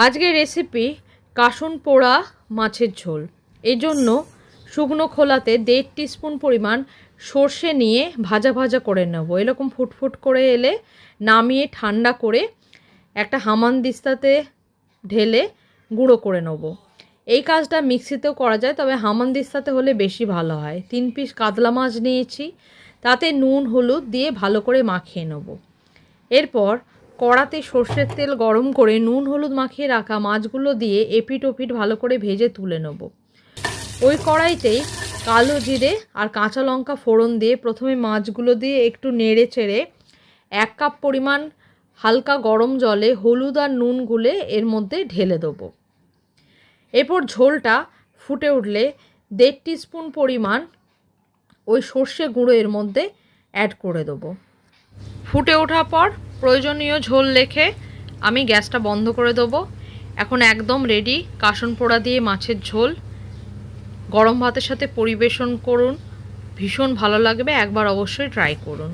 আজকের রেসিপি কাসুন পোড়া মাছের ঝোল। এই জন্য শুকনো খোলাতে 1.5 টিস্পুন পরিমাণ সর্ষে নিয়ে ভাজা ভাজা করে নেব। এরকম ফুটফুট করে এলে নামিয়ে ঠান্ডা করে একটা হামানদিস্তাতে ঢেলে গুঁড়ো করে নেব। এই কাজটা মিক্সিতেও করা যায়, তবে হামানদিস্তাতে হলে বেশি ভালো হয়। 3 পিস কাতলা মাছ নিয়েছি, তাতে নুন হলুদ দিয়ে ভালো করে মাখিয়ে নেব। এরপর কড়াতে সর্ষের তেল গরম করে নুন হলুদ মাখিয়ে রাখা মাছগুলো দিয়ে এপিট ওপিট ভালো করে ভেজে তুলে নেব। ওই কড়াইতেই কালো জিরে আর কাঁচা লঙ্কা ফোড়ন দিয়ে প্রথমে মাছগুলো দিয়ে একটু নেড়ে চেড়ে 1 কাপ পরিমাণ হালকা গরম জলে হলুদ আর নুন গুলে এর মধ্যে ঢেলে দেবো। এরপর ঝোলটা ফুটে উঠলে 1.5 টিস্পুন পরিমাণ ওই সর্ষে গুঁড়ো এর মধ্যে অ্যাড করে দেবো। ফুটে ওঠার পর প্রয়োজনীয় ঝোল রেখে আমি গ্যাসটা বন্ধ করে দেবো। এখন একদম রেডি কাসুন পোড়া দিয়ে মাছের ঝোল। গরম ভাতের সাথে পরিবেশন করুন, ভীষণ ভালো লাগবে, একবার অবশ্যই ট্রাই করুন।